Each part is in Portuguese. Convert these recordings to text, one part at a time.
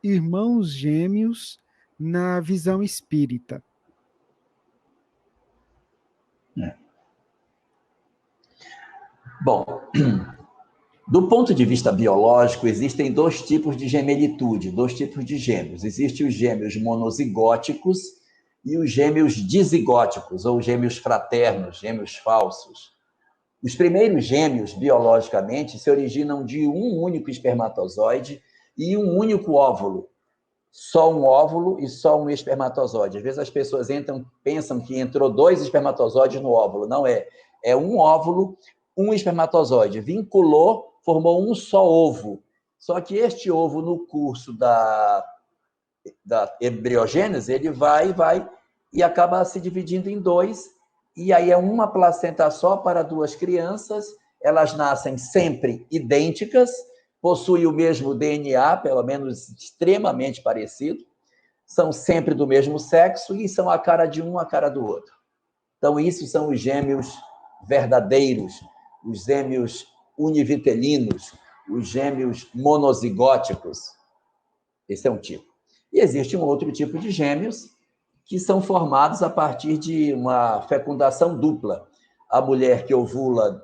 irmãos gêmeos na visão espírita? Bom, do ponto de vista biológico, existem dois tipos de gemelitude, dois tipos de gêmeos. Existem os gêmeos monozigóticos e os gêmeos dizigóticos, ou gêmeos fraternos, gêmeos falsos. Os primeiros gêmeos, biologicamente, se originam de um único espermatozoide e um único óvulo. Só um óvulo e só um espermatozoide. Às vezes as pessoas pensam que entrou dois espermatozoides no óvulo. Não é. É um óvulo, um espermatozoide. Vinculou, formou um só ovo. Só que este ovo, no curso da embriogênese, ele vai e acaba se dividindo em dois. E aí é uma placenta só para duas crianças. Elas nascem sempre idênticas, possuem o mesmo DNA, pelo menos extremamente parecido, são sempre do mesmo sexo e são a cara de um, a cara do outro. Então, isso são os gêmeos verdadeiros, os gêmeos univitelinos, os gêmeos monozigóticos. Esse é um tipo. E existe um outro tipo de gêmeos que são formados a partir de uma fecundação dupla. A mulher que ovula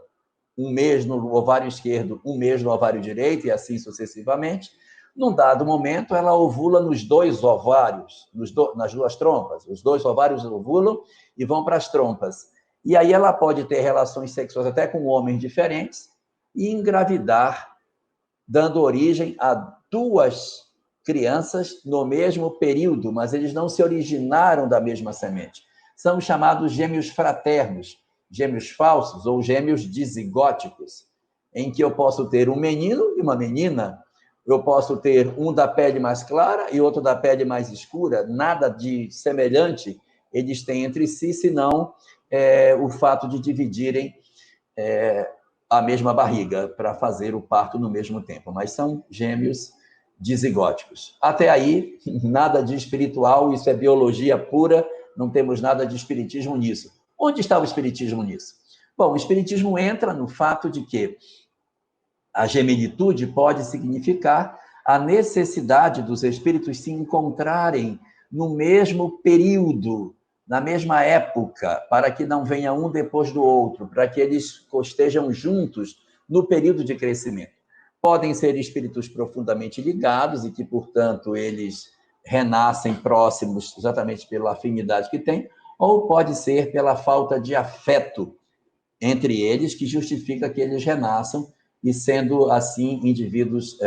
um mês no ovário esquerdo, um mês no ovário direito, e assim sucessivamente. Num dado momento, ela ovula nos dois ovários, nas duas trompas. Os dois ovários ovulam e vão para as trompas. E aí ela pode ter relações sexuais até com homens diferentes e engravidar, dando origem a duas crianças no mesmo período, mas eles não se originaram da mesma semente. São chamados gêmeos fraternos, gêmeos falsos ou gêmeos dizigóticos, em que eu posso ter um menino e uma menina, eu posso ter um da pele mais clara e outro da pele mais escura, nada de semelhante eles têm entre si, senão o fato de dividirem a mesma barriga para fazer o parto no mesmo tempo, mas são gêmeos dizigóticos. Até aí, nada de espiritual, isso é biologia pura, não temos nada de espiritismo nisso. Onde está o espiritismo nisso? Bom, o espiritismo entra no fato de que a gemelitude pode significar a necessidade dos espíritos se encontrarem no mesmo período, na mesma época, para que não venha um depois do outro, para que eles estejam juntos no período de crescimento. Podem ser espíritos profundamente ligados e que, portanto, eles renascem próximos exatamente pela afinidade que têm, ou pode ser pela falta de afeto entre eles que justifica que eles renasçam e sendo, assim, indivíduos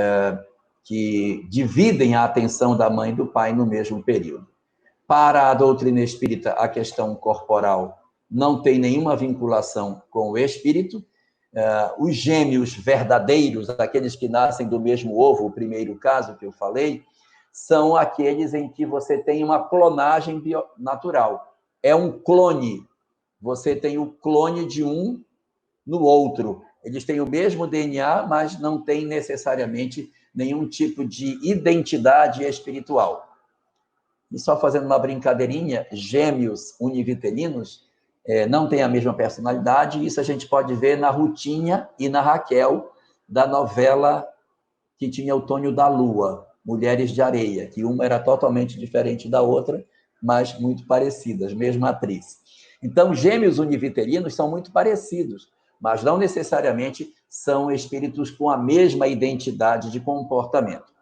que dividem a atenção da mãe e do pai no mesmo período. Para a doutrina espírita, a questão corporal não tem nenhuma vinculação com o espírito. Os gêmeos verdadeiros, aqueles que nascem do mesmo ovo, o primeiro caso que eu falei, são aqueles em que você tem uma clonagem natural. É um clone. Você tem o clone de um no outro. Eles têm o mesmo DNA, mas não têm necessariamente nenhum tipo de identidade espiritual. E só fazendo uma brincadeirinha, gêmeos univitelinos não têm a mesma personalidade, isso a gente pode ver na Rutinha e na Raquel, da novela que tinha o Tônio da Lua, Mulheres de Areia, que uma era totalmente diferente da outra, mas muito parecidas, mesma atriz. Então, gêmeos univitelinos são muito parecidos, mas não necessariamente são espíritos com a mesma identidade de comportamento.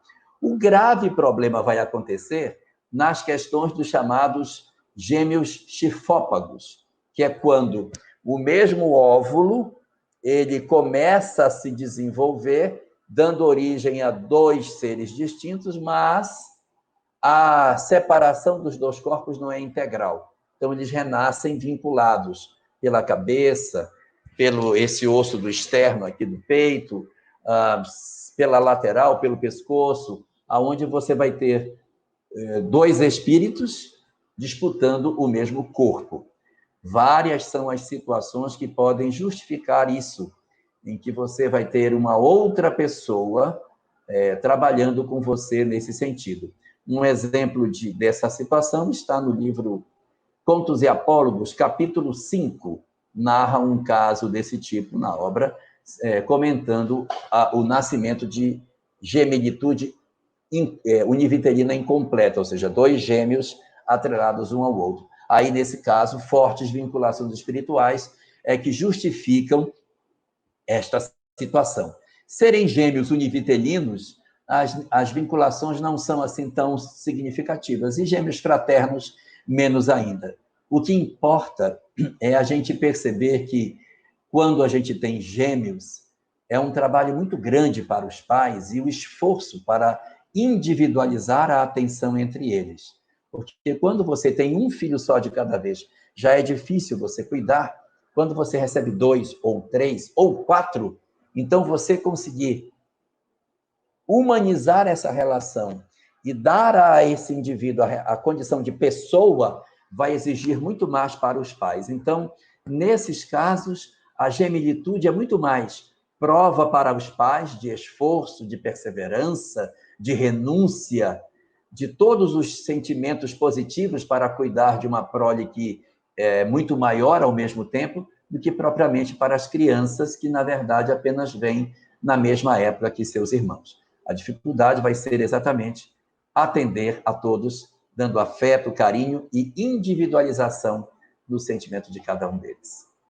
O grave problema vai acontecer nas questões dos chamados gêmeos chifópagos, que é quando o mesmo óvulo ele começa a se desenvolver, dando origem a dois seres distintos, mas a separação dos dois corpos não é integral. Então, eles renascem vinculados pela cabeça, pelo esse osso do externo aqui do peito, pela lateral, pelo pescoço, aonde você vai ter dois espíritos disputando o mesmo corpo. Várias são as situações que podem justificar isso, em que você vai ter uma outra pessoa trabalhando com você nesse sentido. Um exemplo dessa situação está no livro Contos e Apólogos, capítulo 5, narra um caso desse tipo na obra, comentando o nascimento de gemelitude univitelina incompleta, ou seja, dois gêmeos atrelados um ao outro. Aí, nesse caso, fortes vinculações espirituais é que justificam esta situação. Serem gêmeos univitelinos, as vinculações não são assim tão significativas, e gêmeos fraternos, menos ainda. O que importa é a gente perceber que, quando a gente tem gêmeos, é um trabalho muito grande para os pais e o esforço para individualizar a atenção entre eles. Porque quando você tem um filho só de cada vez, já é difícil você cuidar. Quando você recebe 2, ou 3, ou 4, então você conseguir humanizar essa relação e dar a esse indivíduo a condição de pessoa vai exigir muito mais para os pais. Então, nesses casos, a gemilitude é muito mais prova para os pais de esforço, de perseverança, de renúncia, de todos os sentimentos positivos para cuidar de uma prole que é muito maior ao mesmo tempo do que propriamente para as crianças, que, na verdade, apenas vêm na mesma época que seus irmãos. A dificuldade vai ser exatamente atender a todos, dando afeto, carinho e individualização do sentimento de cada um deles.